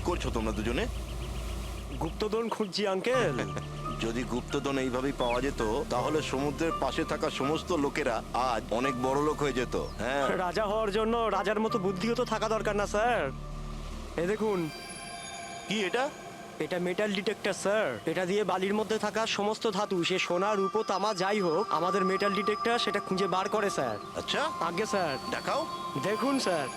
করছো তোমরা দুজনে? গুপ্তধন খুঁজছি আঙ্কেল। যদি গুপ্তধন এইভাবেই পাওয়া যেত তাহলে সমুদ্রের পাশে থাকা সমস্ত লোকেরা আজ অনেক বড় লোক হয়ে যেত। হ্যাঁ, রাজা হওয়ার জন্য রাজার মতো বুদ্ধিও তো থাকা দরকার না স্যার? এই দেখুন, কি এটা? এটা মেটাল ডিটেক্টর স্যার। এটা দিয়ে বালির মধ্যে থাকা সমস্ত ধাতু, সে সোনা রূপো তামা যাই হোক, আমাদের মেটাল ডিটেক্টর সেটা খুঁজে বার করে স্যার। আচ্ছা, আগে স্যার দেখাও। দেখুন স্যার।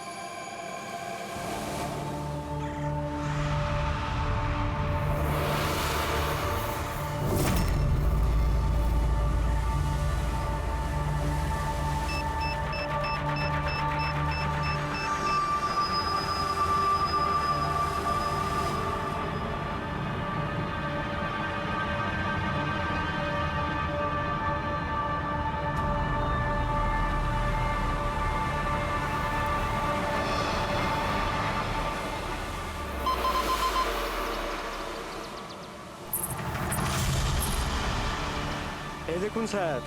এই দেখুন স্যার।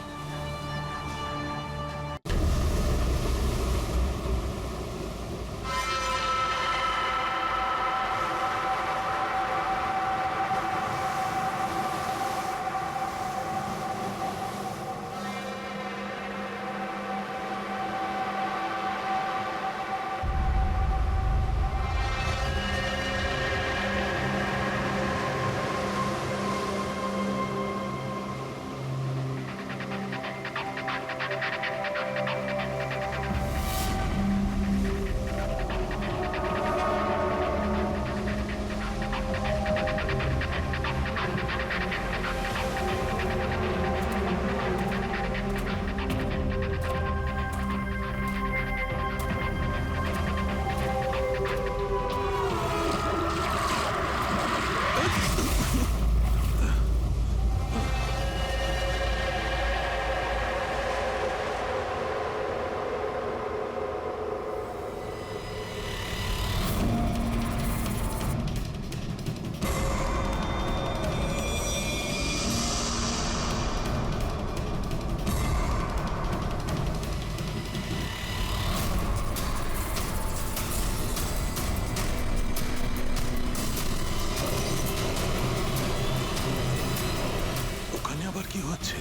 ওখানে আবার কি হচ্ছে?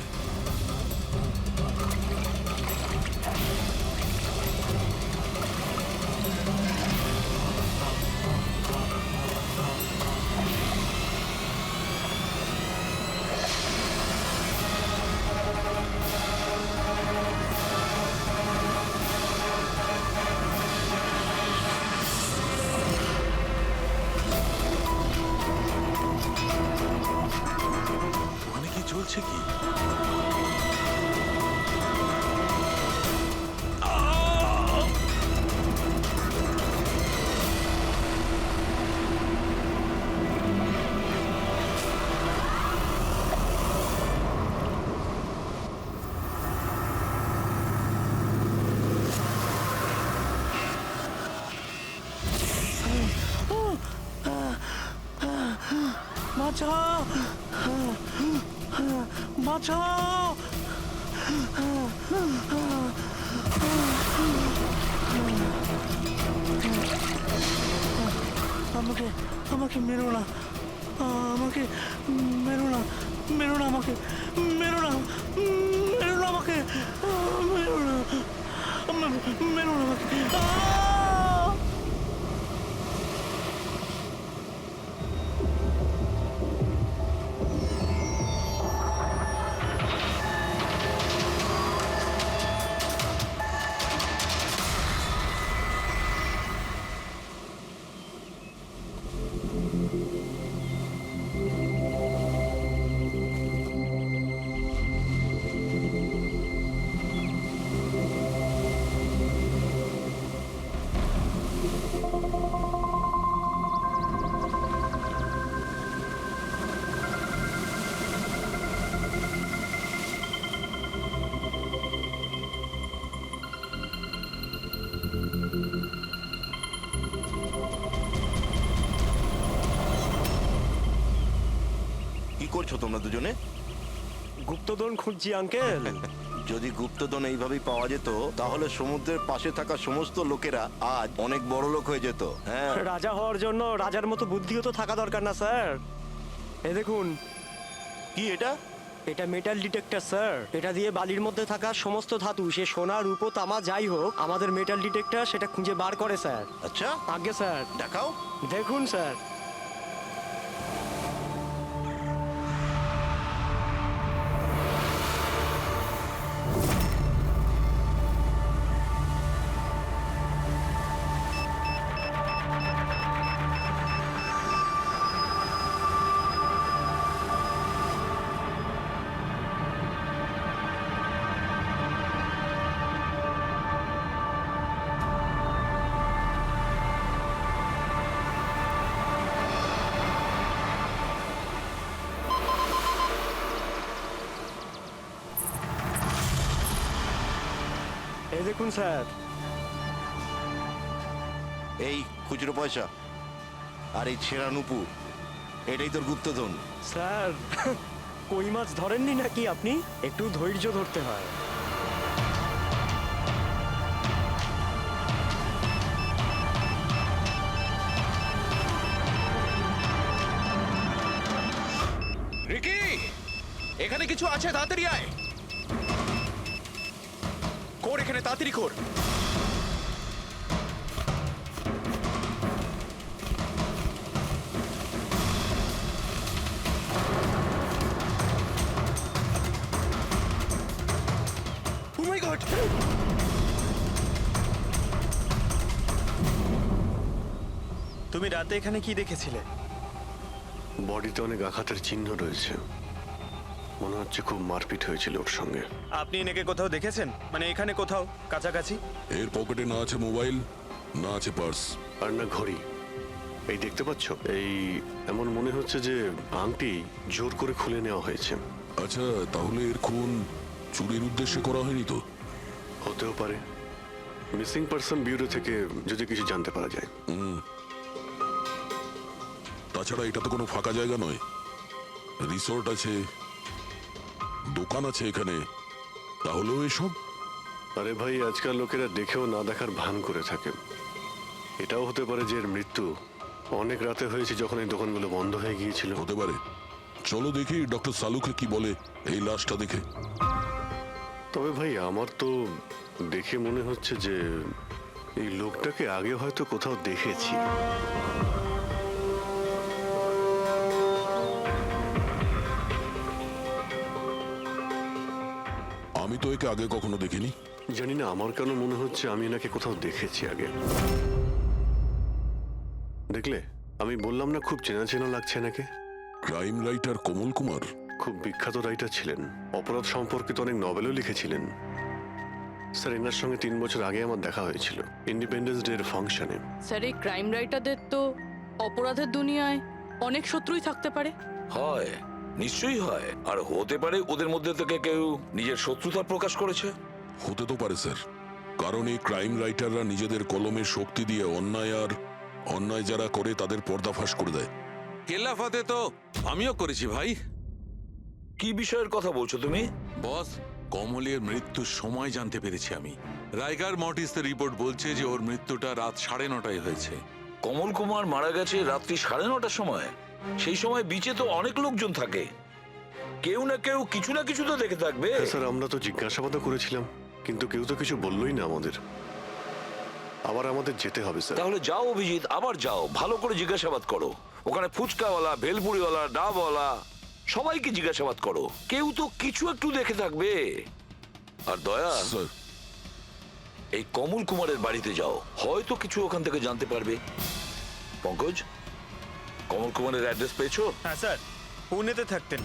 ওখানে কি চলছে কি? বাঁচাও, বাঁচাও। আমাকে আমাকে মেরো না, আমাকে মেরো না, মেরো না আমাকে, মেরো না, মেরো না আমাকে, মেরো না, মেরো না আমাকে। কি করছো তোমরা দুজনে? গুপ্তধন খুঁজছি আঙ্কেল। যদি গুপ্তধন এইভাবেই পাওয়া যেত তাহলে সমুদ্রের পাশে থাকা সমস্ত লোকেরা আজ অনেক বড় লোক হয়ে যেত। হ্যাঁ, রাজা হওয়ার জন্য রাজার মতো বুদ্ধিও তো থাকা দরকার না স্যার। এ দেখুন, কি এটা? এটা মেটাল ডিটেক্টর স্যার। এটা দিয়ে বালির মধ্যে থাকা সমস্ত ধাতু, সে সোনা রূপো তামা যাই হোক, আমাদের মেটাল ডিটেক্টর সেটা খুঁজে বার করে স্যার। আচ্ছা, আগে স্যার দেখাও। দেখুন স্যার। এই দেখুন স্যার। এই খুচরো পয়সা আর এই ছেঁড়া নুপুর, এটাই তোর গুপ্তধন। স্যার, কই মাছ ধরেননি নাকি আপনি? একটু ধৈর্য ধরতে হয়। রিকি, এখানে কিছু আছে, তাড়াতাড়ি আয়। কর এখানে, তাড়াতাড়ি কর। Oh my God! তুমি রাতে এখানে কি দেখেছিলে? বডিতে অনেক আঘাতের চিহ্ন রয়েছে। মনে হচ্ছে খুব মারপিট হয়েছিল ওর সঙ্গে। আপনি এনেকে কোথাও দেখেছেন? মানে এখানে কোথাও কাছাকাছি? এর পকেটে না আছে মোবাইল, না আছে পার্স। আর না ঘড়ি। এই দেখতে পাচ্ছ, এই এমন মনে হচ্ছে যে আংটি জোর করে খুলে নেওয়া হয়েছে। আচ্ছা, তাহলে এর খুন চুরির উদ্দেশ্যে করা হয়নি তো? হতেও পারে। মিসিং পারসন ব্যুরো থেকে যদি কিছু জানতে পারা যায়। তাছাড়া এটা তো কোনো ফাঁকা জায়গা নয়। রিসোর্ট আছে, দোকান আছে এখানে, তাহলেও এসব। আরে ভাই, আজকাল লোকেরা দেখেও না দেখার ভান করে থাকে। এটাও হতে পারে যে এর মৃত্যু অনেক রাতে হয়েছে, যখন এই দোকানগুলো বন্ধ হয়ে গিয়েছিল। হতে পারে। চলো দেখি ডক্টর সালুকে কি বলে এই লাশটা দেখে। তবে ভাই, আমার তো দেখে মনে হচ্ছে যে এই লোকটাকে আগে হয়তো কোথাও দেখেছি। আমি তো একে আগে কখনো দেখিনি। জানি না, আমার কেন মনে হচ্ছে আমি এনাকে কোথাও দেখেছি আগে। দেখলে, আমি বললাম না খুব চেনা চেনা লাগছে এনাকে। ক্রাইম রাইটার কমল কুমার। খুব বিখ্যাত রাইটার ছিলেন, অপরাধ সম্পর্কিত অনেক নভেলও লিখেছিলেন। স্যার, এনার সঙ্গে 3 বছর আগে আমার দেখা হয়েছিল ইন্ডিপেন্ডেন্স ডে এর ফাংশনে। স্যার, এই ক্রাইম রাইটারদের তো অপরাধের দুনিয়ায় অনেক শত্রুই থাকতে পারে। হয়, নিশ্চয়ই হয়। আর হতে পারে ওদের মধ্যে থেকে কেউ নিজের শত্রুতা প্রকাশ করেছে। হতে তো পারে স্যার, কারণ এই ক্রাইম রাইটাররা নিজেদের কলমের শক্তি দিয়ে অন্যায় যারা করে তাদের পর্দাফাশ করে দেয়। কেল্লাফাতে তো আমিও করেছি ভাই। কি বিষয়ের কথা বলছো তুমি? বস, কমলের মৃত্যুর সময় জানতে পেরেছি আমি। রাইগার মর্টিসের রিপোর্ট বলছে যে ওর মৃত্যুটা রাত 9:30টায় হয়েছে। কমল কুমার মারা গেছে রাত্রি 9:30টার সময়। সেই সময় বিচে তো অনেক লোকজন থাকে, কেউ না কেউ কিছু না কিছু তো দেখে থাকবে। হ্যাঁ স্যার, আমরা তো জিজ্ঞাসাবাদও করেছিলাম, কিন্তু কেউ তো কিছু বললোই না আমাদের। আবার আমাদের যেতে হবে স্যার। তাহলে যাও অভিজিৎ, আবার যাও, ভালো করে জিজ্ঞাসাবাদ করো। ওখানে ফুচকাওয়ালা, ভেলপুরিওয়ালা, ডাবওয়ালা সবাইকে জিজ্ঞাসাবাদ করো, কেউ তো কিছু একটু দেখে থাকবে। আর দয়া, স্যার, এই কমল কুমারের বাড়িতে যাও, হয়তো কিছু ওখান থেকে জানতে পারবে। পঙ্কজ, কমল কুমারের অ্যাড্রেস পেয়েছো? হ্যাঁ স্যার, পুনেতে থাকতেন।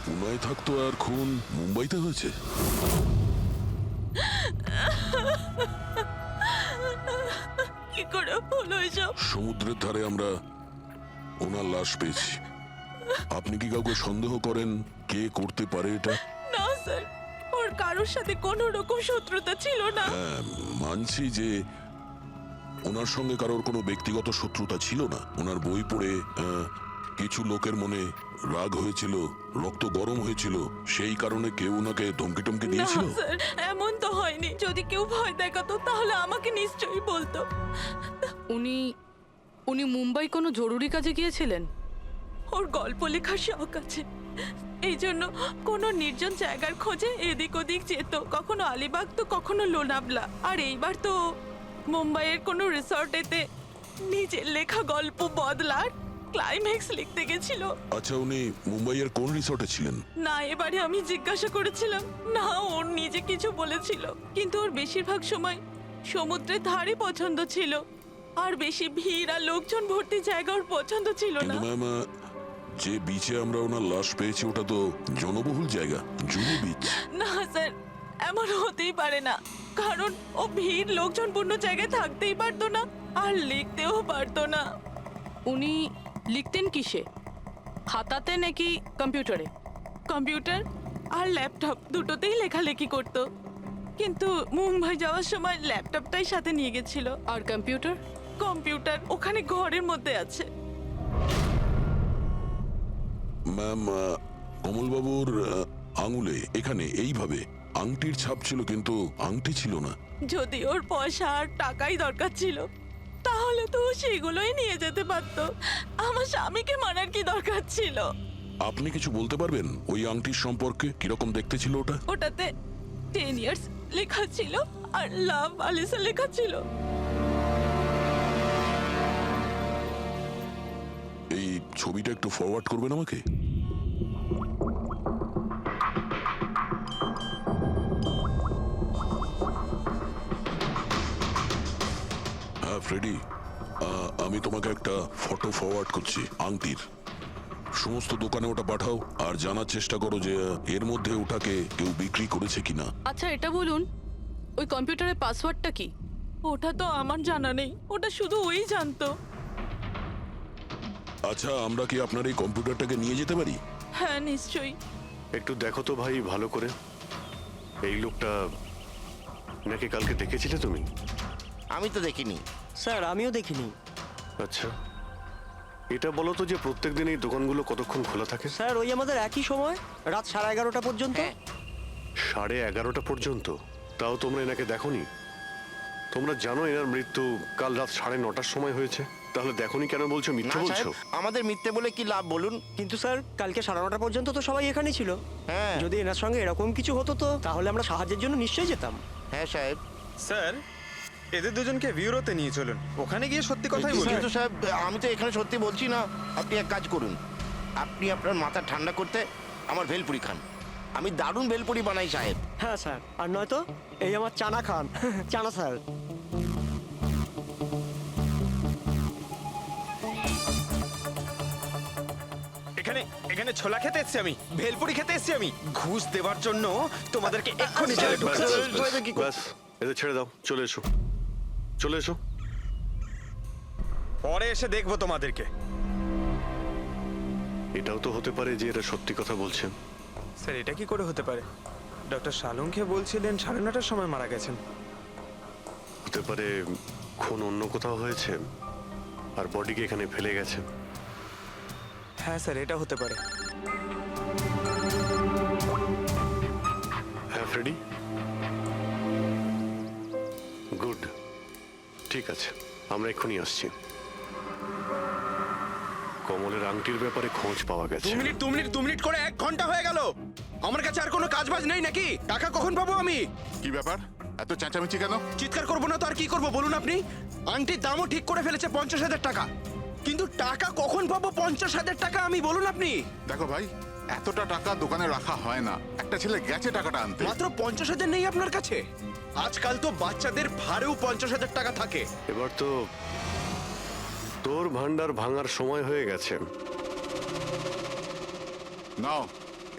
পুনায় থাকতো আর খুন মুম্বাইতে হয়েছে। কি করে হলো এসব? সমুদ্রের ধারে আমরা ওনার লাশ পেয়েছি। আপনি কি কাউকে সন্দেহ করেন কে করতে পারে এটা? না স্যার, ওর কারোর সাথে কোনো রকম শত্রুতা ছিল না। হ্যাঁ, মানছি যে ওনার সঙ্গে কারোর কোনো ব্যক্তিগত শত্রুতা ছিল না। ওনার বই পড়ে কিছু লোকের মনে রাগ হয়েছিল, রক্ত গরম হয়েছিল, সেই কারণে কেউ ওনাকে ধমকি টমকি না দিয়েছিল। স্যার, এমন তো হয়নি। যদি কেউ ভয় দেখাতো তাহলে আমাকে নিশ্চয়ই বলতো। উনি উনি মুম্বাই কোনো জরুরি কাজে গিয়েছিলেন? ওর গল্প লেখার শখ আছে, এই জন্য কোনো নির্জন জায়গার খোঁজে এদিক ওদিক যেত, কখনো আলিবাগ তো কখনো লোনাভলা। আর এইবার তো মুম্বাইয়ের কোনো রিসর্টেতে নিজের লেখা গল্প বদলার ক্লাইম্যাক্স লিখতে গেছিল। আচ্ছা, উনি মুম্বাইয়ের কোন রিসর্টে ছিলেন? না, এবারে আমি জিজ্ঞাসা করেছিলাম না, ওর নিজে কিছু বলেছিল, কিন্তু ওর বেশিরভাগ সময় সমুদ্রের ধারে পছন্দ ছিল, আর বেশি ভিড় আর লোকজন ভর্তি জায়গা ওর পছন্দ ছিল না। কিন্তু ম্যাম, যে বিচে আমরা ওনার লাশ পেয়েছি ওটা তো জনবহুল জায়গা, জুহু বিচ। না স্যার, এমন হতেই পারে না, কারণ ও ভিড় লোকজনপূর্ণ জায়গায় থাকতেই পারতো না আর লিখতেও পারতো না। উনি লিখতেন কিসে, খাতাতে নাকি কম্পিউটারে? কম্পিউটার আর ল্যাপটপ দুটোতেই লেখালেখি করতো, কিন্তু মুম্বাই যাওয়ার সময় ল্যাপটপটাই সাথে নিয়ে গেছিল। আর কম্পিউটার? কম্পিউটার ওখানে ঘরের মধ্যে আছে। ম্যাম, কমলবাবুর আঙুলে এখানে এইভাবে আংটির ছাপ ছিল, কিন্তু আংটি ছিল না। যদি ওর পয়সা আর টাকাই দরকার ছিল তাহলে তো ও সেগুলোই নিয়ে যেতে পারতো। আমার স্বামীকে মারার কি দরকার ছিল? আপনি কিছু বলতে পারবেন ওই আংটির সম্পর্কে? কিরকম দেখতে ছিল ওটা? ওটাতে 10 ইয়ার্স লেখা ছিল আর লাভ আলিসা লেখা ছিল। এই ছবিটা একটু ফরওয়ার্ড করবেন আমাকে? হ্যাঁ ফ্রেডি, আমি তোমাকে একটা ফটো ফরওয়ার্ড করছি আংটির। সমস্ত দোকানে ওটা পাঠাও আর জানার চেষ্টা করো যে এর মধ্যে ওটাকে কেউ বিক্রি করেছে কিনা। আচ্ছা এটা বলুন, ওই কম্পিউটারের পাসওয়ার্ডটা কি? ওটা তো আমার জানা নেই, ওটা শুধু ওই জানতো। আচ্ছা, আমরা কি আপনার এই কম্পিউটারটাকে নিয়ে যেতে পারি? হ্যাঁ নিশ্চয়ই। একটু দেখো তো ভাই ভালো করে, এই লোকটা নাকি কালকে দেখেছিলে তুমি? আমি তো দেখিনি। স্যার আমিও দেখিনি। আচ্ছা, এটা বলো তো যে প্রত্যেকদিন এই দোকানগুলো কতক্ষণ খোলা থাকে? স্যার ওই আমাদের একই সময়, রাত 11:30 পর্যন্ত। 11:30 পর্যন্ত? তাও তোমরা এনাকে দেখোনি? তোমরা জানো এনার মৃত্যু কাল রাত 9:30টার সময় হয়েছে, তাহলে দেখোনি কেন বলছো? না মিথ্যে বলছো? সাহেব, আমাদের মিথ্যে বলে কি লাভ বলুন? কিন্তু স্যার কালকে 9:30 পর্যন্ত তো সবাই এখানেই ছিল। হ্যাঁ। যদি এনার সঙ্গে এরকম কিছু হতো তো তাহলে আমরা সাহায্যের জন্য নিশ্চয়ই যেতাম। হ্যাঁ সাহেব। স্যার, এদের দুজনকে ভিউরোতে নিয়ে চলুন, ওখানে গিয়ে সত্যি কথাই বলুন। কিন্তু সাহেব, আমি তো এখানে সত্যি বলছি না। আপনি এক কাজ করুন, আপনি আপনার মাথা ঠান্ডা করতে আমার ভেলপুরি খান। আমি দারুণ ভেলপুরি বানাই সাহেব। হ্যাঁ স্যার, আর নয়তো এই আমার চানা খান। চানা স্যার। এখানে এখানে ছোলা খেতে এসেছি আমি, ভেলপুরি খেতে এসেছি আমি। ঘুষ দেওয়ার জন্য তোমাদেরকে এক্ষুনি জেলে ব্যাস, ঢুকাচ্ছি। ব্যাস, ব্যাস, এদের ছেড়ে দাও, চলে এসো, চলে এসো। পরে এসে দেখবো তোমাদেরকে। এটাও তো হতে পারে যে এরা সত্যি কথা বলছেন। স্যার এটা কি করে হতে পারে? ডক্টর শালুংকে বলছিলেন 9:30টার সময় মারা গেছেন। হতে পারে খুন অন্য কোথাও হয়েছে আর বডিকে এখানে ফেলে গেছে। হ্যাঁ স্যার, এটা হতে পারে। হ্যাঁ ফ্রেডি, গুড, ঠিক আছে, আমরা এক্ষুনি আসছি। কমলের আংটির ব্যাপারে খোঁজ পাওয়া গেছে। 2 মিনিট করে 1 ঘন্টা হয়ে গেল। আমার কাছে আর কোনো কাজ বাজ নেই নাকি? টাকা কখন পাবো আমি? কি ব্যাপার, এত চেঁচামেচি কেন? চিৎকার করবো না তো আর কি করবো বলুন আপনি? আংটির দামও ঠিক করে ফেলেছে 50,000 টাকা, কিন্তু টাকা কখন পাবো 50,000 টাকা আমি বলুন আপনি? দেখো ভাই, এতটা টাকা দোকানে রাখা হয় না। একটা ছেলে গেছে টাকাটা আনতে। মাত্র 50,000 নেই আপনার কাছে? আজকাল তো বাচ্চাদের ভাড়েও 50,000 টাকা থাকে। এবার তো তোর ভান্ডার ভাঙার সময় হয়ে গেছে। নাও,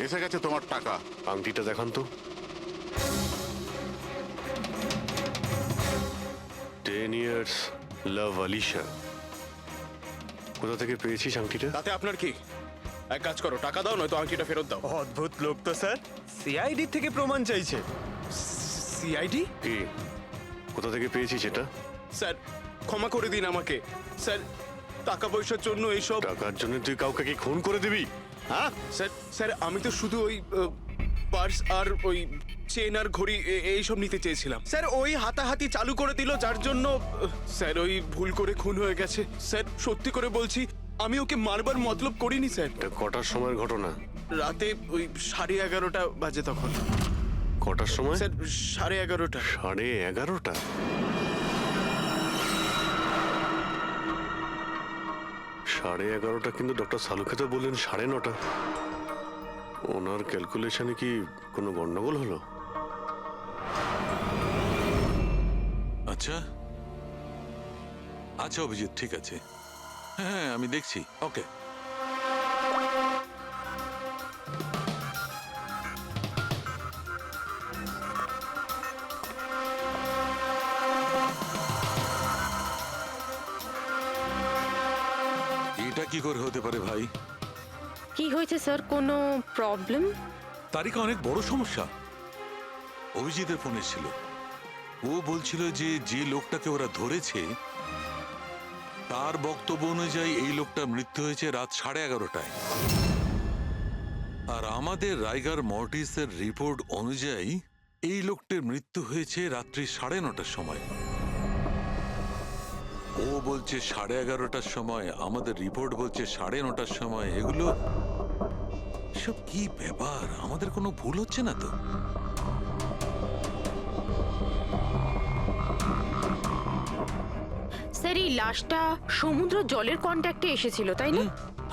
এসে গেছে তোমার টাকা। আংটিটা দেখান তো। 10 years লাভ আলিশা। কোথা থেকে পেয়েছিস আংটিটা? তাতে আপনার কি? এক কাজ করো, টাকা দাও, নয়তো আংটিটা ফেরত দাও। অদ্ভুত লোক তো স্যার, সিআইডি থেকে প্রমাণ চাইছে। সিআইডি? কি, কোথা থেকে পেয়েছিস এটা? স্যার ক্ষমা করে দিন আমাকে। স্যার টাকা পয়সার জন্য এইসব। টাকার জন্য তুই কাউকে কি খুন করে দিবি? হ্যাঁ স্যার স্যার আমি তো শুধু ওই পার্স আর ওই চেন আর ঘড়ি এইসব নিতে চেয়েছিলাম। স্যার ওই হাতাহাতি চালু করে দিল, যার জন্য স্যার ওই ভুল করে খুন হয়ে গেছে। স্যার সত্যি করে বলছি, আমি ওকে মারবার মতলব করিনি স্যার। এটা কটার সময়ের ঘটনা? রাতে ওই 11:30 বাজে তখন। কটার সময়? স্যার 11:30। 11:30? সাড়ে 11:30 কিন্তু ডক্টর সালুকে তো বললেন 9:30। ওনার ক্যালকুলেশনে কি কোনো গন্ডগোল হলো? আচ্ছা আচ্ছা অভিজিৎ, ঠিক আছে, হ্যাঁ আমি দেখছি। ওকে, এটা কি করে হতে পারে ভাই? কি হয়েছে স্যার, কোনো প্রবলেম? তারিকা অনেক বড় সমস্যা। অভিজিতের ফোন এসেছিল, ও বলছিল যে যে লোকটাকে ওরা ধরেছে তার বক্তব্য অনুযায়ী এই লোকটার মৃত্যু হয়েছে রাত 11:30টায়, আর আমাদের রাইগার মর্টিসের রিপোর্ট অনুযায়ী এই লোকটির মৃত্যু হয়েছে রাত্রি 9:30টার সময়। ও বলছে 11:30টার সময়, আমাদের রিপোর্ট বলছে 9:30টার সময়। এগুলো সব কি ব্যাপার? আমাদের কোনো ভুল হচ্ছে না তো? স্যার এই লাশটা সমুদ্র জলের কন্ট্যাক্টে এসেছিল, তাই না?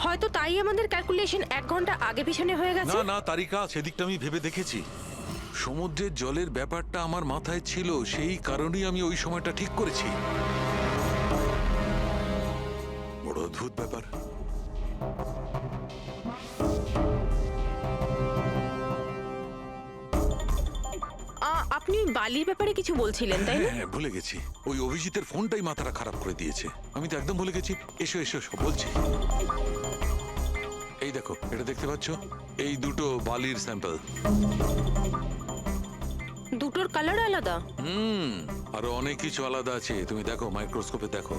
হয়তো তাই আমাদের ক্যালকুলেশন 1 ঘন্টা আগে পিছনে হয়ে গেছে। না না তারিকা, সেদিকটা আমি ভেবে দেখেছি। সমুদ্রের জলের ব্যাপারটা আমার মাথায় ছিল, সেই কারণেই আমি ওই সময়টা ঠিক করেছি। বড় অদ্ভুত ব্যাপার। আপনি বালির ব্যাপারে কিছু বলছিলেন, তাই না? হ্যাঁ ভুলে গেছি, ওই অভিজিতের ফোনটাই মাথাটা খারাপ করে দিয়েছে। আমি তো একদম ভুলে গেছি। এসো এসো, সব বলছি। এই দেখো, এটা দেখতে পাচ্ছ? এই দুটো বালির স্যাম্পল। দুটোর কালার আলাদা। আরো অনেক কিছু আলাদা আছে, তুমি দেখো, মাইক্রোস্কোপে দেখো।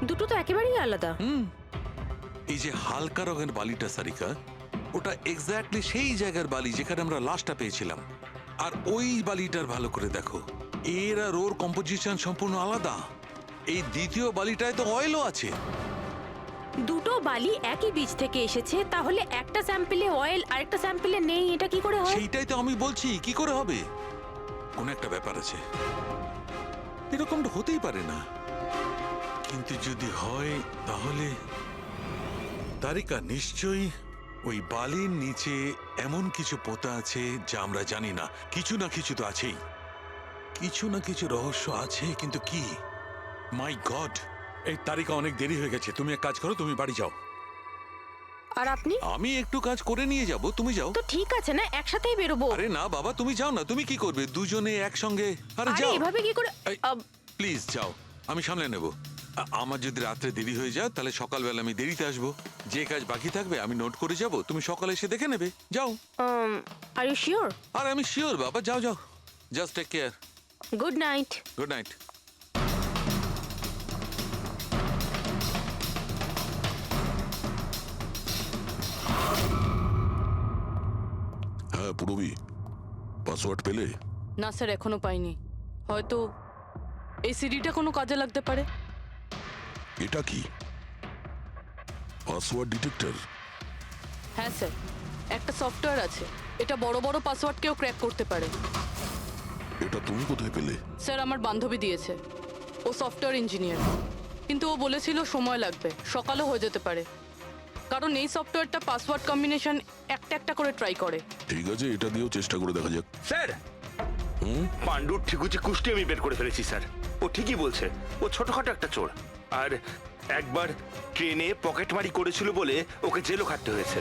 দুটো তো একেবারেই আলাদা। এই যে হালকা রঙের বালিটা সারিকা, ওটা এক্স্যাক্টলি সেই জায়গার বালি যেখানে আমরা লাশটা পেয়েছিলাম। আর ওই বালিটার ভালো করে দেখো, এর আর ওর কম্পোজিশন সম্পূর্ণ আলাদা। এই দ্বিতীয় বালিটায় তো অয়েলও আছে। দুটো বালি একই বীজ থেকে এসেছে, তাহলে একটা স্যাম্পলে অয়েল আরেকটা স্যাম্পলে নেই, এটা কি করে হয়? সেইটাই তো আমি বলছি, কি করে হবে? কোন একটা ব্যাপার আছে, এরকমটা হতেই পারে না। কিন্তু যদি হয় তাহলে তারিকা নিশ্চয়ই ওই বালির নিচে এমন কিছু পোতা আছে যা আমরা জানি না। কিছু না কিছু তো আছেই, কিছু না কিছু রহস্য আছে, কিন্তু কি? মাই গড, এই তারিকা অনেক দেরি হয়ে গেছে। তুমি এক কাজ করো, তুমি বাড়ি যাও। আর আপনি? আমি একটু কাজ করে নিয়ে যাব, তুমি যাও। তো ঠিক আছে না, একসাথেই বেরোবো। আরে না বাবা, তুমি যাও না। তুমি কি করবে দুজনে একসঙ্গে? আরে আরে যাও, এভাবে কি করে? প্লিজ যাও, আমি সামলে নেব। আমার যদি রাত্রে দেরি হয়ে যায় তাহলে সকালবেলা আমি দেরিতে আসবো। যে কাজ বাকি থাকবে আমি নোট করে যাব, তুমি সকালে এসে দেখে নেবে। যাও। Are you sure? আর আমি শিওর বাবা, যাও যাও, just take care. Good night. Good night. হ্যাঁ পুরবি, পাসওয়ার্ড পেলে? না স্যার, এখনো পাইনি। হয়তো এই সিডিটা কোনো কাজে লাগতে পারে। এটা কি পাসওয়ার্ড ডিটেক্টর? হ্যাঁ স্যার, একটা সফটওয়্যার আছে, এটা বড় বড় পাসওয়ার্ডকেও ক্র্যাক করতে পারে। এটা তুমি কোথায় পেলে? স্যার আমার বান্ধবী দিয়েছে, ও সফটওয়্যার ইঞ্জিনিয়ার, কিন্তু ও বলেছিল সময় লাগবে, সকালও হয়ে যেতে পারে, কারণ এই সফটওয়্যারটা পাসওয়ার্ড কম্বিনেশন একটা একটা করে ট্রাই করে। ঠিক আছে, এটা দিয়েও চেষ্টা করে দেখা যাক। স্যার, পাণ্ডুর ঠিকুচি কুষ্টি আমি বের করে ফেলেছি স্যার। ও ঠিকই বলছে, ও ছোটখাটো একটা চোর, আর একবার ট্রেনে পকেটমারি করেছিল বলে ওকে জেলও খাটতে হয়েছে।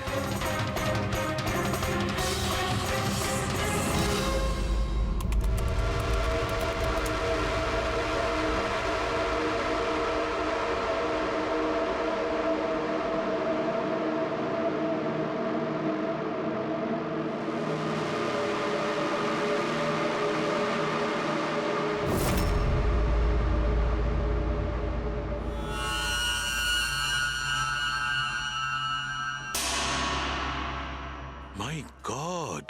মাই গড,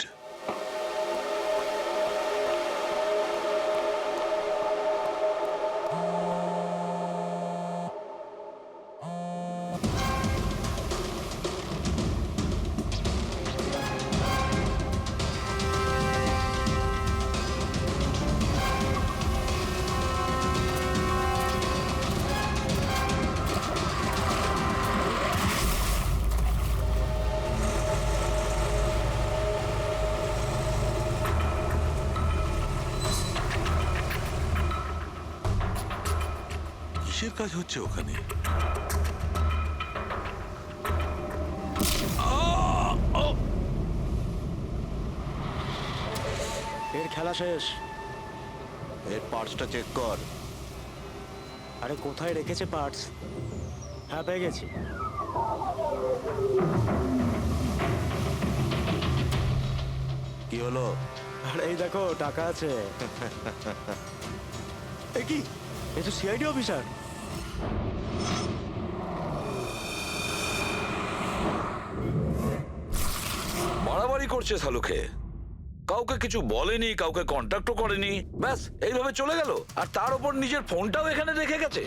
কিসের কাজ হচ্ছে ওখানে? এর খেলা শেষ। এর পার্টসটা চেক কর। আরে কোথায় রেখেছে পার্টস? হ্যাঁ, পেয়ে গেছি। কি হলো? আরে এই দেখো, টাকা আছে। এ কি? এ তো সিআইডি অফিসার। বাড়াবাড়ি করছে সালুকে, কাউকে কিছু বলেনি, কাউকে কন্ট্যাক্টও করেনি, ব্যাস এইভাবে চলে গেল। আর তার উপর নিজের ফোনটাও এখানে রেখে গেছে।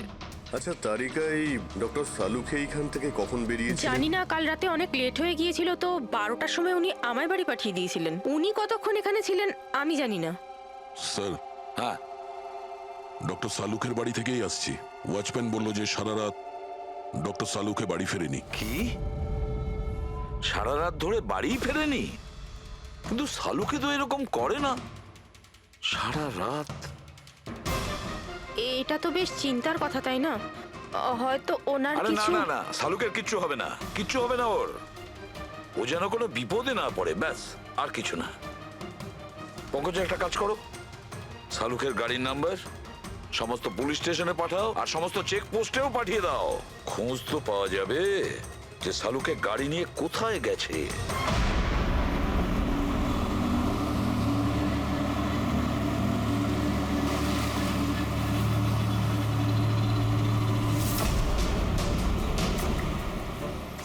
আচ্ছা তারিকা, এই ডক্টর সালুকে এইখান থেকে কখন বেরিয়েছে? জানি না, কাল রাতে অনেক লেট হয়ে গিয়েছিল তো 12টার সময় উনি আমায় বাড়ি পাঠিয়ে দিয়েছিলেন। উনি কতক্ষণ এখানে ছিলেন আমি জানি না। স্যার, হ্যাঁ, ডক্টর সালুকের বাড়ি থেকেই আসছি। ওয়াচম্যান বলল যে সারা রাত ডক্টর সালুকে বাড়ি ফেরেনি। কি সারা রাত ধরে বাড়ি ফেরেনি? কিন্তু সালুকে তো এরকম করে না, সারা রাত। এটা তো বেশ চিন্তার কথা, তাই না? হয়তো ওনার আরে না কিছু না না, সালুকের কিচ্ছু হবে না, কিচ্ছু হবে না ওর। ও যেন কোনো বিপদে না পড়ে, ব্যাস, আর কিছু না। পঙ্কজ, একটা কাজ করো, সালুকের গাড়ির নাম্বার সমস্ত পুলিশ স্টেশনে পাঠাও আর সমস্ত চেক পোস্টেও পাঠিয়ে দাও। খোঁজ তো পাওয়া যাবে যে সালুকে গাড়ি নিয়ে কোথায় গেছে।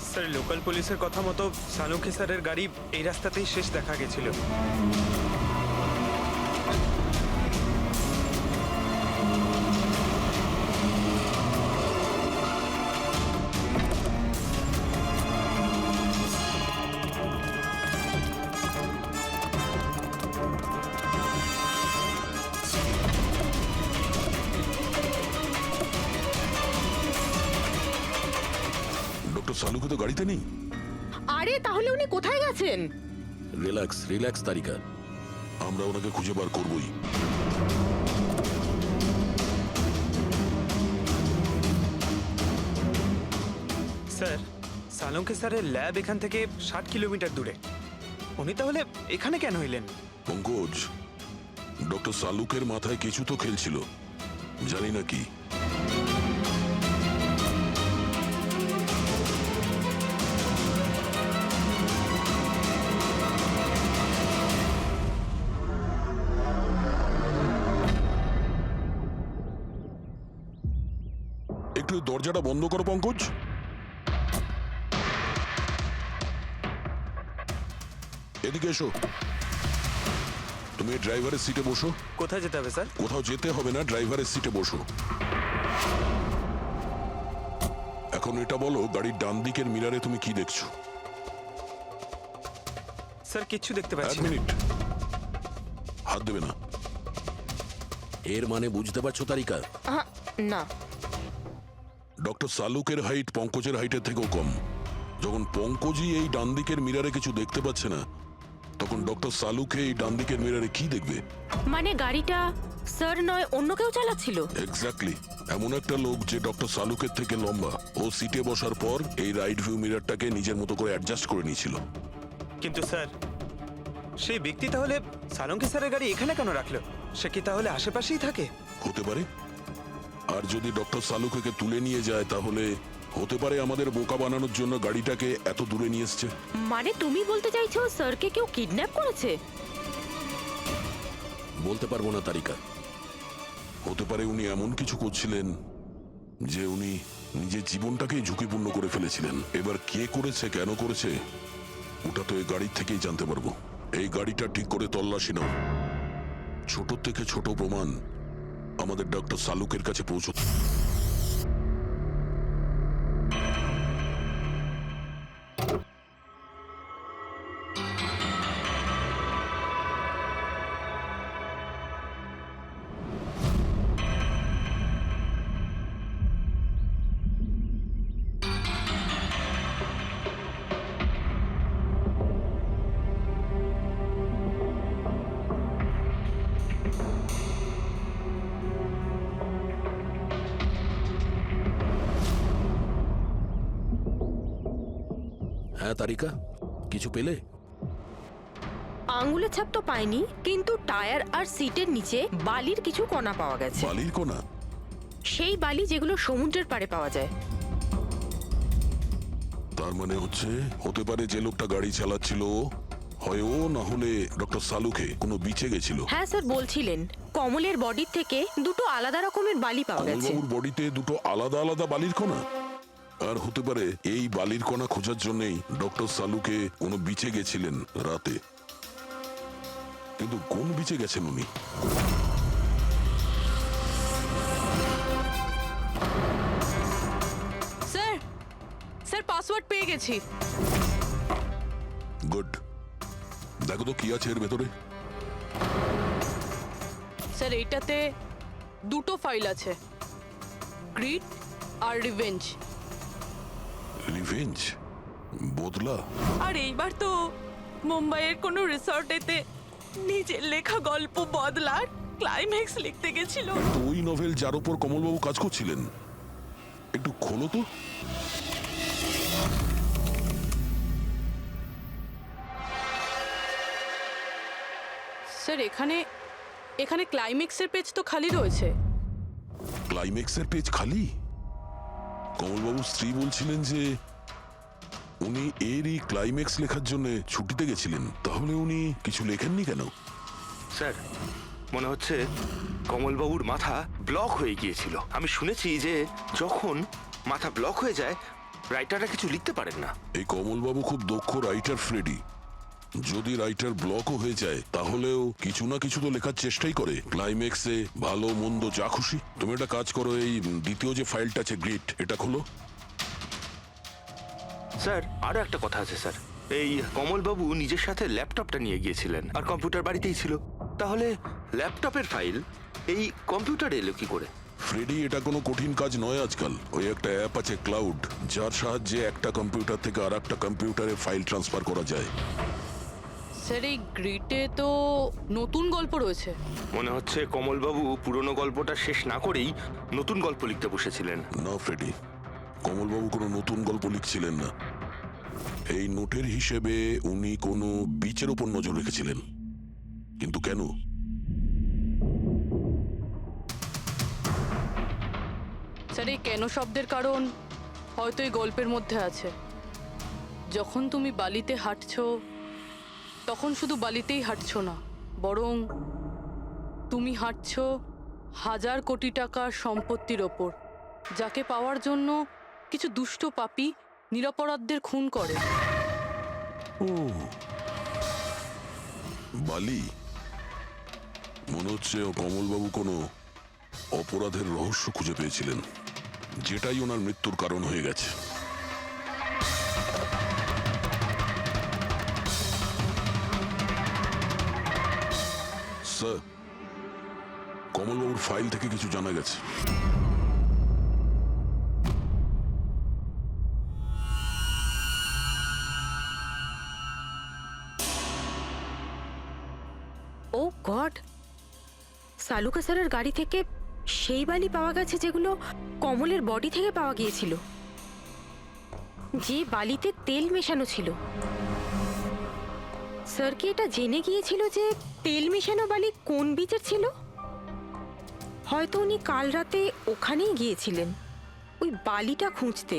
স্যার, লোকাল পুলিশের কথা মতো সালুকে স্যারের গাড়ি এই রাস্তাতেই শেষ দেখা গেছিল। ডক্টর সালুকে তো গাড়িতে নেই। আরে তাহলে উনি কোথায় গেছেন? রিল্যাক্স রিল্যাক্স তারিকা, আমরা ওনাকে খুঁজে বার করবই। স্যার, সালুকে স্যারের ল্যাব এখান থেকে 60 কিলোমিটার দূরে। উনি তাহলে এখানে কেন এলেন? পঙ্কজ, ডক্টর সালুকের মাথায় কিছু তো খেলছিল, জানি না কি। একটু দরজাটা বন্ধ করো পঙ্কজ। এদিকে এসো। তুমি ড্রাইভারের সিটে বসো। কোথায় যেতে হবে স্যার? কোথাও যেতে হবে না, ড্রাইভারের সিটে বসো। এখন এটা বলো, গাড়ির ডান দিকের মিরারে তুমি কি দেখছো? স্যার, কিচ্ছু দেখতে এক পাচ্ছি না। মিনিট, হাত দেবে না। এর মানে বুঝতে পারছো তারিকা? না। ডক্টর সালুকের হাইট পঙ্কজের হাইটের থেকেও কম। যখন পঙ্কজই এই ডান দিকের মিরারে কিছু দেখতে পাচ্ছে না, তখন ডক্টর সালুকে এই ডান দিকের মিরারে কি দেখবে? মানে গাড়িটা স্যার নয়, অন্য কেউ চালাচ্ছিল? এক্স্যাক্টলি, এমন একটা লোক যে ডক্টর সালুকের থেকে লম্বা। ও সিটে বসার পর এই রাইট ভিউ মিরারটাকে নিজের মতো করে অ্যাডজাস্ট করে নিয়েছিল। কিন্তু স্যার, সেই ব্যক্তি তাহলে সালুকে স্যারের গাড়ি এখানে কেন রাখলো? সে কি তাহলে আশেপাশেই থাকে? হতে পারে। আর যদি ডক্টর সালুকে তুলে নিয়ে যায়, তাহলে হতে পারে আমাদের বোকা বানানোর জন্য গাড়িটাকে এত দূরে নিয়ে এসছে। মানে তুমি বলতে চাইছো স্যারকে কেউ কিডন্যাপ করেছে? বলতে পারবো না তারিকা। হতে পারে উনি এমন কিছু করছিলেন যে উনি নিজের জীবনটাকেই ঝুঁকিপূর্ণ করে ফেলেছিলেন। এবার কে করেছে, কেন করেছে, ওটা তো এই গাড়ির থেকেই জানতে পারবো। এই গাড়িটা ঠিক করে তল্লাশি নাও। ছোট থেকে ছোট প্রমাণ আমাদের ডক্টর সালুকের কাছে পৌঁছত। হ্যাঁ তারিকা, কিছু পেলে? আঙ্গুলের ছাপ তো পাইনি, কিন্তু টায়ার আর সিটের নিচে বালির কিছু কণা পাওয়া গেছে। বালির কণা? সেই বালি যেগুলো সমুদ্রের পাড়ে পাওয়া যায়। তার মানে হচ্ছে হতে পারে যে লোকটা গাড়ি চালাচ্ছিল হয় ও, না হলে ডক্টর সালুকে কোনো বিচে গেছিল। হ্যাঁ স্যার, বলছিলেন কমলের বডির থেকে দুটো আলাদা রকমের বালি পাওয়া গেছে। কমলবাবুর বডিতে দুটো আলাদা আলাদা বালির কণা? আর হতে পারে এই বালির কণা খোঁজার জন্যই ডক্টর সালুকে কোনো বিচে গেছিলেন রাতে। কিন্তু কোন বিচে গেছেন উনি? স্যার, স্যার পাসওয়ার্ড পেয়ে গেছি। গুড। দেখো তো কি আছে এর ভেতরে। স্যার এইটাতে দুটো ফাইল আছে, গ্রিড আর রিভেঞ্জ। রিভেঞ্জ? বদলা? আর এইবার তো মুম্বাইয়ের কোনো রিসর্টেতে নিজের লেখা গল্প বদলার ক্লাইম্যাক্স লিখতে গেছিল। তো ওই নভেল যার উপর কমলবাবু কাজ করছিলেন, একটু খোলো তো। স্যার এখানে এখানে ক্লাইম্যাক্সের পেজ তো খালি রয়েছে। ক্লাইম্যাক্সের পেজ খালি? কমলবাবুর স্ত্রী বলছিলেন যে উনি এরই ক্লাইম্যাক্স লেখার জন্য ছুটিতে গেছিলেন। তাহলে উনি কিছু লেখেননি কেন? স্যার মনে হচ্ছে কমলবাবুর মাথা ব্লক হয়ে গিয়েছিল। আমি শুনেছি যে যখন মাথা ব্লক হয়ে যায় রাইটাররা কিছু লিখতে পারেন না। এই কমলবাবু খুব দক্ষ রাইটার ফ্রেডি। যদি রাইটার ব্লকও হয়ে যায় তাহলেও কিছু না কিছু তো লেখার চেষ্টাই করে। ক্লাইম্যাক্সে ভালো মন্দ যা খুশি। তুমি একটা কাজ করো, এই দ্বিতীয় যে ফাইলটা আছে গ্রিড, এটা খোলো। স্যার আরো একটা কথা আছে স্যার। এই কমলবাবু নিজের সাথে ল্যাপটপটা নিয়ে গিয়েছিলেন আর কম্পিউটার বাড়িতেই ছিল। তাহলে ল্যাপটপের ফাইল এই কম্পিউটারে এলো কি করে? ফ্রেডি, এটা কোনো কঠিন কাজ নয় আজকাল। ওই একটা অ্যাপ আছে ক্লাউড, যার সাহায্যে একটা কম্পিউটার থেকে আর একটা কম্পিউটারে ফাইল ট্রান্সফার করা যায়। স্যার এই গ্রিডে তো নতুন গল্প রয়েছে। মনে হচ্ছে কমলবাবু পুরনো গল্পটা শেষ না করেই নতুন গল্প লিখতে বসেছিলেন। না ফ্রেডি, কমলবাবু কোনো নতুন গল্প লিখছিলেন না। এই নোটের হিসেবে উনি কোনো বিচের ওপর নজর রেখেছিলেন। কিন্তু কেন? স্যার এই কেন শব্দের কারণ হয়তো এই গল্পের মধ্যে আছে। যখন তুমি বালিতে হাঁটছো তখন শুধু বালিতেই হাঁটছো না, বরং তুমি হাঁটছো 1000 কোটি টাকার সম্পত্তির ওপর, যাকে পাওয়ার জন্য কিছু দুষ্ট পাপী নিরপরাধদের খুন করে। ও বালি। মনে হচ্ছে কমলবাবু কোনো অপরাধের রহস্য খুঁজে পেয়েছিলেন, যেটাই ওনার মৃত্যুর কারণ হয়ে গেছে। স্যার, কমলবাবুর ফাইল থেকে কিছু জানা গেছে। ও গড, সালুকা স্যারের গাড়ি থেকে সেই বালি পাওয়া গেছে যেগুলো কমলের বডি থেকে পাওয়া গিয়েছিল, যে বালিতে তেল মেশানো ছিল। স্যার কি এটা জেনে গিয়েছিল যে তেল মেশানো বালি কোন বিচের ছিল? হয়তো উনি কাল রাতে ওখানেই গিয়েছিলেন ওই বালিটা খুঁজতে।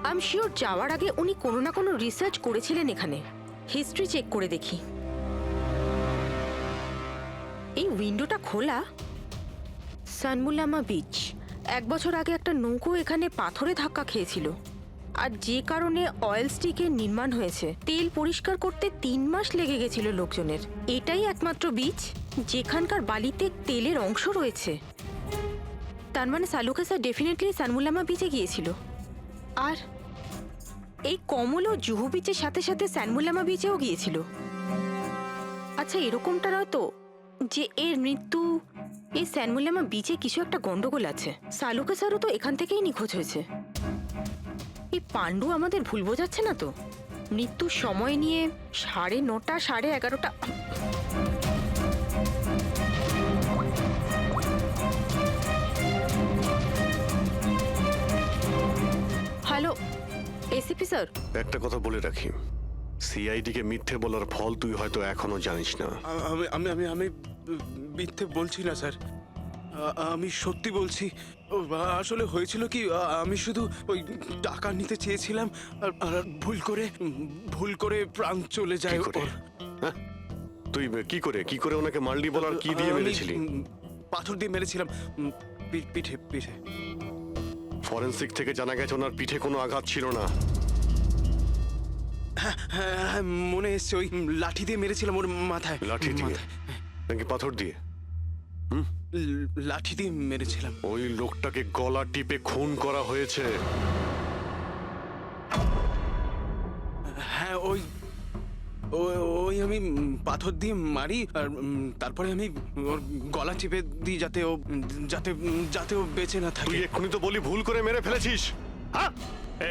আই এম শিওর যাওয়ার আগে উনি কোনো না কোনো রিসার্চ করেছিলেন এখানে। হিস্ট্রি চেক করে দেখি। এই উইন্ডোটা খোলা। সানমুলামা বিচ। 1 বছর আগে একটা নৌকো এখানে পাথরে ধাক্কা খেয়েছিল। আর যে কারণে অয়েল স্টিকের নির্মাণ হয়েছে, তেল পরিষ্কার করতে 3 মাস লেগে গেছিল লোকজনের। এটাই একমাত্র বীচ যেখানকার বালিতে তেলের অংশ রয়েছে। তার মানে সালুকে স্যার ডেফিনেটলি সানমুলামা বিচে গিয়েছিল। আর এই কমলও জুহু বিচের সাথে সাথে সানমুলামা বিচেও গিয়েছিল। আচ্ছা, এরকমটা নয় তো যে এর মৃত্যু এই সানমুলামা বিচে কিছু একটা গন্ডগোল আছে? সালুকে স্যারও তো এখান থেকেই নিখোঁজ হয়েছে। এই পাণ্ডু আমাদের ভুল বোঝাচ্ছে না তো? মৃত্যুর সময় নিয়ে 9:30 11:30। Hello ACP sir. একটা কথা বলে রাখি, সিআইডি কে মিথ্যে বলার ফল তুই হয়তো এখনো জানিস না। আমি আমি আমি আমি মিথ্যে বলছি না স্যার, আমি সত্যি বলছি। আসলে হয়েছিল কি, আমি শুধু ওই টাকা নিতে চেয়েছিলাম আর ভুল করে প্রাণ চলে যায় ওর। হ্যাঁ? তুই কি করে ওনাকে মাল্ডি বলার কি দিয়ে আমি, মেরেছিলি? পাথর দিয়ে মেরেছিলাম, পিঠে পিঠে। ফরেনসিক থেকে জানা গেছে ওনার পিঠে কোনো আঘাত ছিল না। হ্যাঁ, মনে এসছে, ওই লাঠি দিয়ে মেরেছিলাম ওর মাথায়। লাঠি দিয়ে নাকি পাথর দিয়ে? লাঠি দিয়ে মেরেছিলাম। ওই লোকটাকে গলা টিপে খুন করা হয়েছে। হ্যাঁ, ওই আমি পাথর দিয়ে মারি আর তারপরে আমি ওর গলা চিপে দিই যাতে ও বেঁচে না থাকে। তুই এক্ষুনি তো বলি ভুল করে মেরে ফেলেছিস। হ্যাঁ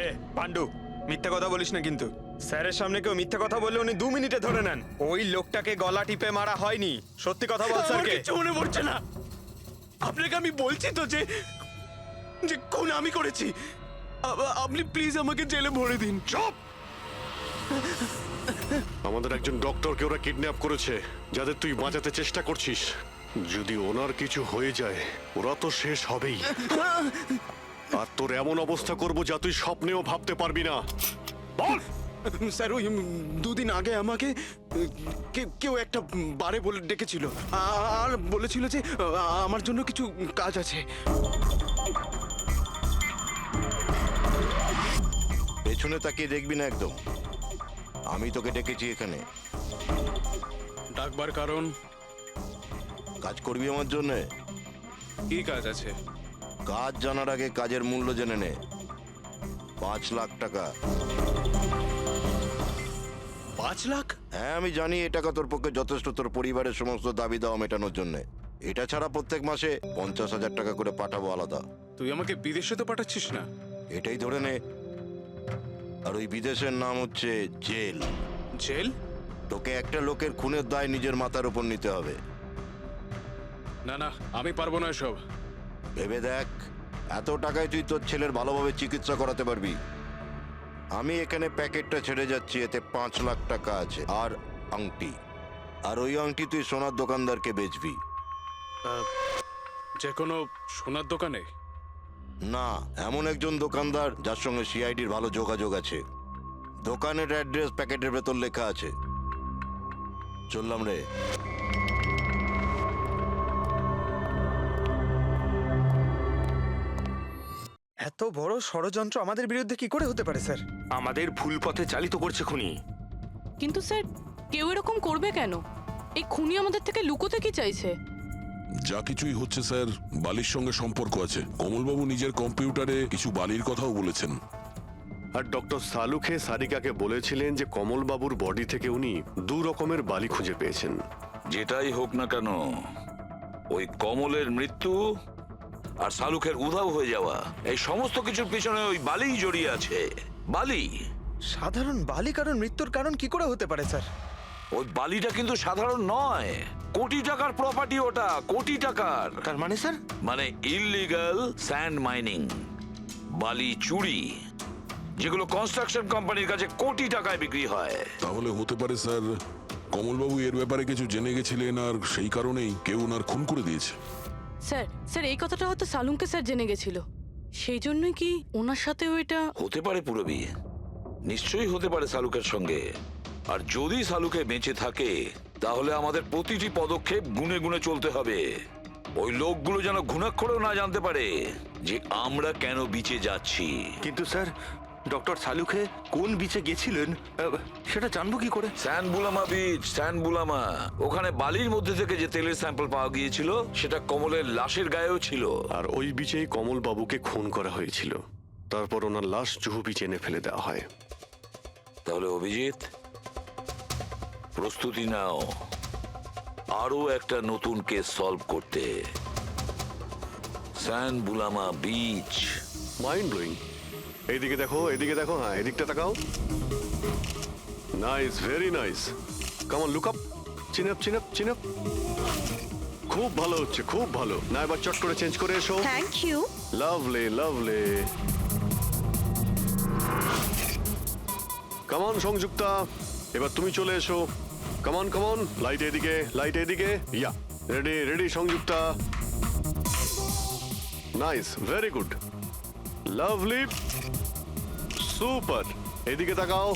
এ পাণ্ডু, মিথ্যা কথা বলিস না কিন্তু। স্যারের সামনে কেউ মিথ্যা কথা বললে উনি 2 মিনিটে ধরে নেন। ওই লোকটাকে গলা টিপে মারা হয়নি। সত্যি কথা বল স্যারকে। কিছু মনে পড়ছে না। আপনাকে আমি বলছি তো যে খুন আমি করেছি। আপনি প্লিজ আমাকে জেলে ভরে দিন। চুপ! আমাদের একজন ডক্টরকে ওরা কিডন্যাপ করেছে, যাদের তুই বাঁচাতে চেষ্টা করছিস। যদি ওনার কিছু হয়ে যায় ওরা তো শেষ হবেই। আর তোর এমন অবস্থা করব যা তুই স্বপ্নেও ভাবতে পারবি না। বল! স্যার, ওই 2 দিন আগে আমাকে কেউ একটা বারে বলে ডেকেছিল আর বলেছিল যে আমার জন্য কিছু কাজ আছে। পেছনে তাকিয়ে দেখবি না একদম। আমি তোকে ডেকেছি এখানে। ডাকবার কারণ? কাজ করবি আমার জন্য? কি কাজ আছে? কাজ জানার আগে কাজের মূল্য জেনে নে। 5 লাখ টাকা। 5 লাখ? হ্যাঁ, আমি জানি এই টাকা তোর পক্ষে যথেষ্ট তোর পরিবারের সমস্ত দাবি দাওয়া মেটানোর জন্য। এটা ছাড়া প্রত্যেক মাসে 50,000 টাকা করে পাঠাবো আলাদা। তুই আমাকে বিদেশে তো পাঠাচ্ছিস না? এটাই ধরে নে। আর ওই বিদেশের নাম হচ্ছে জেল। জেল? তোকে একটা লোকের খুনের দায় নিজের মাথার উপর নিতে হবে। না না, আমি পারবো না এসব। ভেবে দেখ, এত টাকায় তুই তোর ছেলের ভালোভাবে চিকিৎসা করাতে পারবি। আমি এখানে প্যাকেটটা ছেড়ে যাচ্ছি, এতে 5 লাখ টাকা আছে আর আংটি। আর ওই আংটি তুই সোনার দোকানদারকে বেচবি। যে কোনো সোনার দোকানে? না, এমন একজন দোকানদার যার সঙ্গে সিআইডির ভালো যোগাযোগ আছে। দোকানের অ্যাড্রেস প্যাকেটের ভেতর লেখা আছে। চললাম রে। এত বড় ষড়যন্ত্র আমাদের বিরুদ্ধে কি করে হতে পারে স্যার? আমাদের ভুল পথে চালিত করছে খুনি। কিন্তু স্যার, কেউ এরকম করবে কেন? এই খুনি আমাদের থেকে লুকোতে কি চাইছে? যা কিছুই হচ্ছে স্যার, বালির সঙ্গে সম্পর্ক আছে। কমলবাবু নিজের কম্পিউটারে কিছু বালির কথাও বলেছেন। আর ডক্টর সালুখে সারিকাকে বলেছিলেন যে কমলবাবুর বডি থেকে উনি 2 রকমের বালি খুঁজে পেয়েছেন। যেটাই হোক না কেন, ওই কমলের মৃত্যু আর শালুকের উধাও হয়ে যাওয়া, এই সমস্ত কিছুর পিছনে ওই বালিই জড়িয়ে আছে। বালি। সাধারণ বালি কারণ মৃত্যুর কারণ কি করে হতে পারে স্যার? ওই বালিটা কিন্তু সাধারণ নয়, কোটি টাকার প্রপার্টি ওটা, কোটি টাকার। তার মানে স্যার? মানে ইললিগাল স্যান্ড মাইনিং, বালি চুরি, যেগুলো কনস্ট্রাকশন কোম্পানির কাছে কোটি টাকায় বিক্রি হয়। তাহলে হতে পারে স্যার কমলবাবু এর ব্যাপারে কিছু জেনে গেছিলেন আর সেই কারণেই কেউ ওনার খুন করে দিয়েছে। স্যার এই কথাটা হয়তো সালুমকে স্যার জেনে গেছিল, সেই জন্যই কি ওনার সাথেও এটা হতে পারে। পুরবি নিশ্চয়ই হতে পারে সালুকের সঙ্গে। আর যদি সালুকে বেঁচে থাকে তাহলে আমাদের প্রতিটি পদক্ষেপ গুনে গুনে চলতে হবে। ওই লোকগুলো যেন ঘুণাক্ষরেও না জানতে পারে যে আমরা কেন বিচে যাচ্ছি। কিন্তু স্যার, ডক্টর সালুখে কোন বিচে গেছিলেন সেটা জানবো কি করে? স্যান বুলামা বিচ, স্যান বুলামা। ওখানে বালির মধ্যে থেকে যে তেলের স্যাম্পল পাওয়া গিয়েছিল সেটা কমলের লাশের গায়েও ছিল। আর ওই বিচেই কমল বাবুকে খুন করা হয়েছিল। তারপর ওনার লাশ জুহু বিচে এনে ফেলে দেওয়া হয়। তাহলে অভিজিৎ, প্রস্তুতি নাও আরো একটা নতুন কেস সলভ করতে। স্যান বুলামা বিচ। Mind blowing. এইদিকে দেখো, এদিকে দেখো, হ্যাঁ এদিকটা তাকাও। Nice, very nice. Come on, look up, chin up, chin up, chin up. খুব ভালো হচ্ছে, খুব ভালো। না এবার চট করে চেঞ্জ করে এসো। Thank you. Lovely, lovely. Come on Sanjukta, এবার তুমি চলে এসো। Come on, come on. Light এদিকে, লাইট এদিকে। Yeah, ready, ready Sanjukta. Nice, very good, lovely, super. এদিকে তাকাও।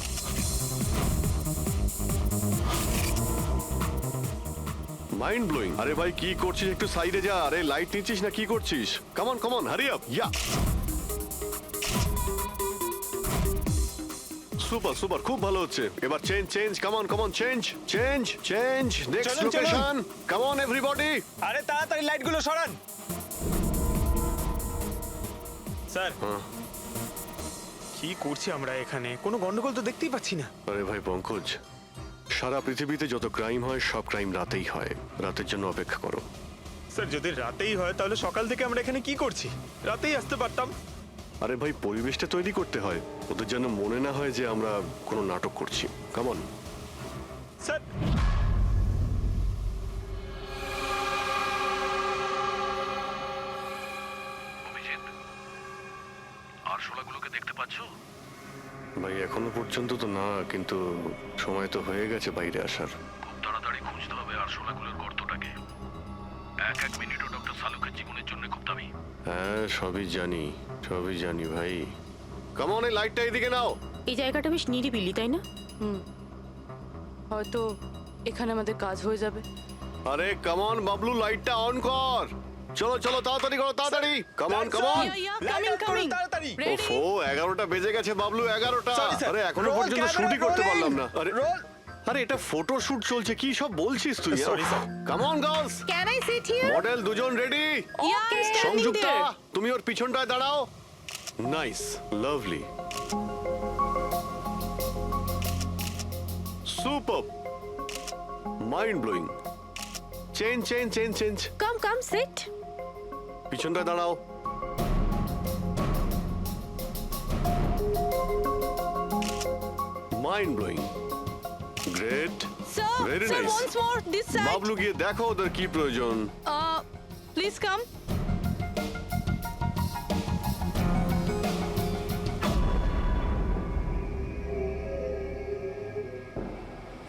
Mind blowing. আরে ভাই কি করছিস, একটু সাইডে যা। আরে লাইট নিচ্ছিস না কি করছিস? Come on come on, hurry up. Yeah, super super, খুব ভালো হচ্ছে। এবার change change, come on come on, change change change. Next চলুন, চলুন। Location, come on everybody. আরে তাড়াতাড়ি লাইটগুলো সরান। স্যার, কি করছি আমরা এখানে? কোনো গন্ডগোল তো দেখতেই পাচ্ছি না। আরে ভাই পঙ্কজ, সারা পৃথিবীতে যত ক্রাইম হয় সব ক্রাইম রাতেই হয়। রাতের জন্য অপেক্ষা করো। স্যার, যদি রাতেই হয় তাহলে সকাল থেকে আমরা এখানে কি করছি? রাতেই আসতে পারতাম। আরে ভাই পরিবেশটা তৈরি করতে হয়, ওদের যেন মনে না হয় যে আমরা কোনো নাটক করছি। কামন স্যার, আরশোলাগুলোকে দেখতে পাচ্ছো? ভাই এখনো পর্যন্ত তো না, কিন্তু সময় তো হয়ে গেছে বাইরে আসার। খুব তাড়াতাড়ি খুঁজতে হবে আরশোলাগুলোর গর্তটাকে। এক মিনিটও ডক্টর সালুকের জীবনের জন্য খুব দামি। হ্যাঁ সবই জানি, সবই জানি ভাই। কামন, এই লাইটটা এদিকে নাও। এই জায়গাটা বেশ নিরিবিলি, তাই না? হয়তো এখানে আমাদের কাজ হয়ে যাবে। আরে কামন বাবলু, লাইটটা অন কর। চলো চলো, তাড়াতাড়ি করো, তাড়াতাড়ি। Come on come on. তাড়াতাড়ি। ওফো, 11টা বেজে গেছে বাবলু, 11টা। Sorry, sir. আরে এখনো Roll পর্যন্ত camera, শুটই করতে rolling. পারলাম না। আরে Roll. আরে এটা ফটো শুট চলছে, কি সব বলছিস তুই? Sorry, sir. Come on girls, can I sit here? Model দুজন ready. Okay, standing Sanjukta, there. তুমি ওর পিছনটায় দাঁড়াও। Nice, lovely, super, mind blowing. Change change change change. Come come, sit. পিছনটায় দাঁড়াও। Mind blowing, great, sir, very sir, nice. once more this side. Bablu গিয়ে দেখো ওদের কি প্রয়োজন। Please come.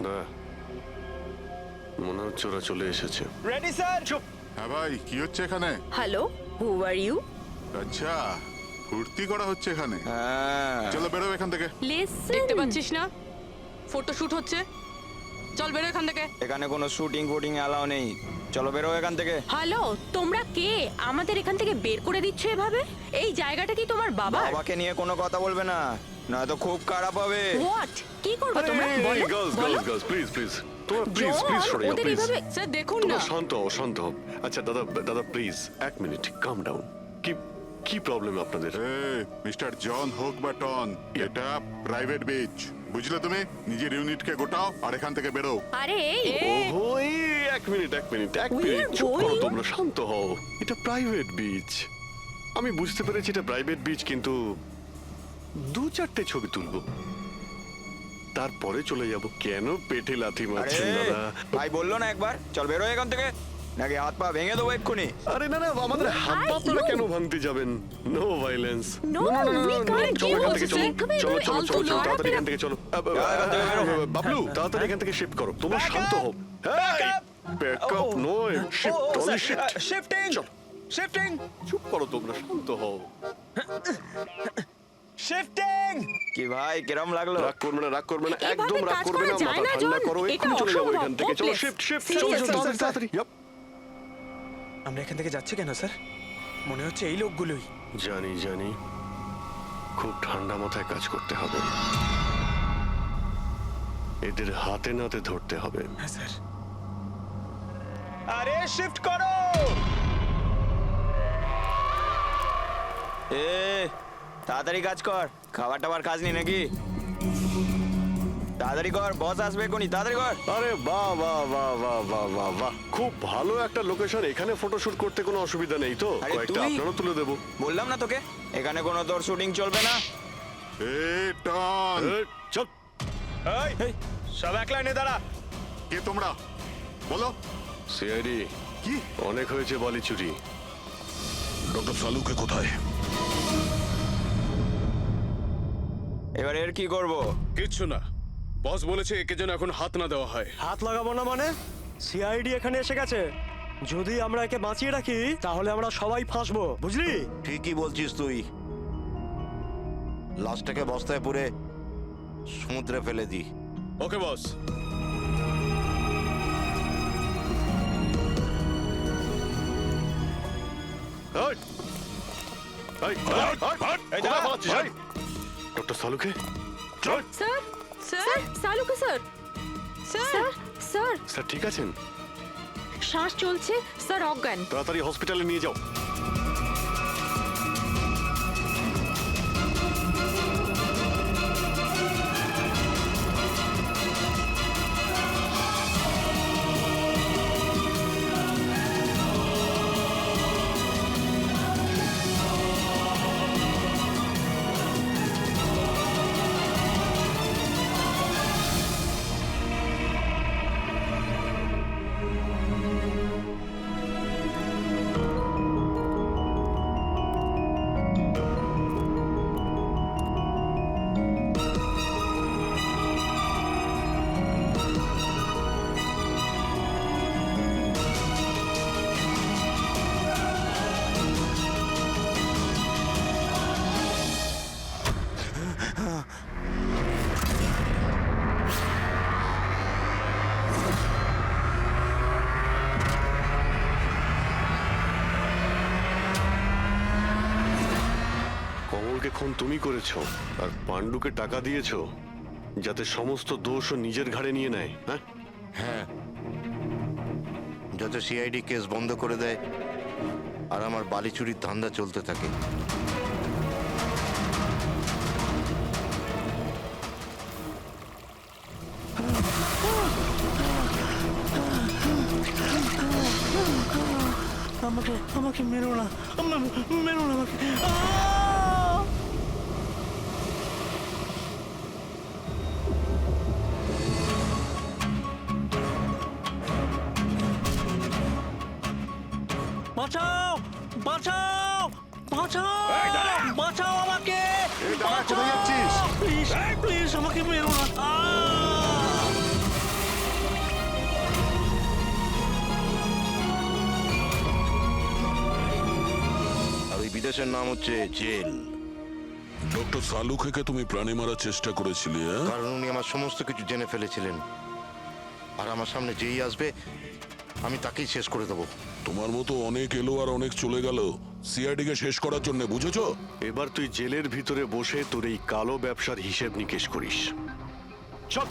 না, মনে হচ্ছে ওরা চলে এসেছে। Ready sir. চুপ। হ্যাঁ ভাই, কি হচ্ছে এখানে? Hello, who are you? আচ্ছা, ফুর্তি করা হচ্ছে এখানে। চলো বেরো এখান থেকে। লিসেন। দেখতে পাচ্ছিস না ফটো শুট হচ্ছে? চল বেরো এখান থেকে। এখানে কোনো শুটিং ফুটিং অ্যালাউ নেই। চলো বেরো এখান থেকে। হ্যালো, তোমরা কে? আমাদের এখান থেকে বের করে দিচ্ছ এভাবে? এই জায়গাটা কি তোমার বাবার? বাবাকে নিয়ে কোনো কথা বলবে না, নয়তো খুব খারাপ হবে। হোয়াট? কি করবে তোমরা? বলো, গার্লস বলো। গার্লস গার্লস, প্লিজ প্লিজ, তোমরা প্লিজ জন, প্লিজ সরে যাও, ওদের প্লিজ। এভাবে স্যার দেখুন তোমরা না। শান্ত হও, শান্ত হও। আচ্ছা দাদা, দাদা প্লিজ এক মিনিট, কাম ডাউন। কি কি প্রবলেম আপনাদের? মিস্টার জন হোক বা টন, এটা প্রাইভেট বিচ, বুঝলে তুমি? নিজের ইউনিটকে গোটাও আর এখান থেকে বেরো। আরে এই, ওহো, এই এক মিনিট এক মিনিট এক We মিনিট, are চুপ করো going- তোমরা, শান্ত হও। এটা প্রাইভেট বিচ, আমি বুঝতে পেরেছি এটা প্রাইভেট বিচ, কিন্তু 2-4টে ছবি তুলবো, তারপরে চলে যাব। কেন পেটে লাথি মারছেন দাদা? ভাই বললো না একবার চল বেরো এখান থেকে, নাকি হাত পা ভেঙে দেবো এক্ষুনি। আরে না না, আমাদের হাত পা আপনারা কেন ভাঙতে যাবেন? No violence. No, we can't চলো এখান use থেকে, this. চলো এভাবে চলো চলো ফালতু চলো চলো, লড়াই তাড়াতাড়ি পেরা- এখান থেকে চলো। এখান থেকে বেরো। বাবলু তাড়াতাড়ি এখান থেকে শিফট করো, তোমরা শান্ত হও। ব্যাকআপ নয়, shift, only shift. Shifting shifting চুপ করো তোমরা, শান্ত হও। শিফটিং। কি ভাই কিরম লাগলো? রাগ করবে না, রাগ করবে না, এভাবে একদম রাগ কাজ করবে করা না, যায় মাথা না, ঠান্ডা জন। করো, এটা এক্ষুনি চলে যাবো অসম্ভব, এখান থেকে। চলো hopeless. শিফট শিফট, Seriously, চলো চলো, sir, তাড়াতাড়ি তাড়াতাড়ি। Yup. আমরা এখান থেকে যাচ্ছি কেন স্যার? মনে হচ্ছে এই লোকগুলোই। জানি জানি, খুব ঠান্ডা মাথায় কাজ করতে হবে। এদের হাতে নাতে ধরতে হবে। স্যার আরে শিফট করো। এ তাড়াতাড়ি কাজ কর, খাবার টাবার কাজ নেই নাকি? তাড়াতাড়ি কর, বস আসবে কোনি, তাড়াতাড়ি কর। আরে বাহ বাহ বাহ বাহ বাহ বাহ বাহ, খুব ভালো একটা লোকেশন। এখানে ফটোশুট করতে কোনো অসুবিধা নেই তো? আরে কয়েকটা তুই? আপনারও তুলে দেবো। বললাম না তোকে এখানে কোনো তোর শুটিং চলবে না। টন, চল। এই, সব এক লাইনে দাঁড়া। কে তোমরা? বলো। সিআইডি কি? অনেক হয়েছে বালি চুরি। ডক্টর সালুকে কোথায়? এবার এর কি করব? কিচ্ছু না, বস বলেছে একে যেন এখন হাত না দেওয়া হয়। হাত লাগাবো না মানে? সিআইডি এখানে এসে গেছে। যদি আমরা একে বাঁচিয়ে রাখি তাহলে আমরা সবাই ফাঁসবো, বুঝলি? ঠিকই বলছিস তুই। লাশটাকে বস্তায় পুরে সমুদ্রে ফেলে দি। Okay boss. ডক্টর সালুকে স্যার স্যার সালুকে স্যার স্যার স্যার স্যার ঠিক আছেন? শ্বাস চলছে স্যার, অজ্ঞান। তাড়াতাড়ি হসপিটালে নিয়ে যাও। কমলকে খুন তুমি করেছো আর পাণ্ডুকে টাকা দিয়েছো যাতে সমস্ত দোষ ও নিজের ঘাড়ে নিয়ে নেয়। হ্যাঁ হ্যাঁ, যাতে সিআইডি কেস বন্ধ করে দেয় আর আমার বালি চুরির ধান্দা চলতে থাকে। আমাকে আমাকে মেরো না, মেরো না আমাকে। বাঁচাও বাঁচাও বাঁচাও বাঁচাও আমাকে। কোথায় যাচ্ছিস? প্লিজ প্লিজ আমাকে মেরো না। আর ওই বিদেশের নাম হচ্ছে জেল। ডক্টর সালুকে তুমি প্রাণে মারার চেষ্টা করেছিলে, হ্যাঁ? কারণ উনি আমার সমস্ত কিছু জেনে ফেলেছিলেন, আর আমার সামনে যেই আসবে আমি তাকেই শেষ করে দেবো। তোমার মতো অনেক এলো আর অনেক চলে গেল সিআইডি কে শেষ করার জন্য, বুঝেছো? এবার তুই জেলের ভিতরে বসে তোর এই কালো ব্যবসার হিসেব নিকেশ করিস। চল।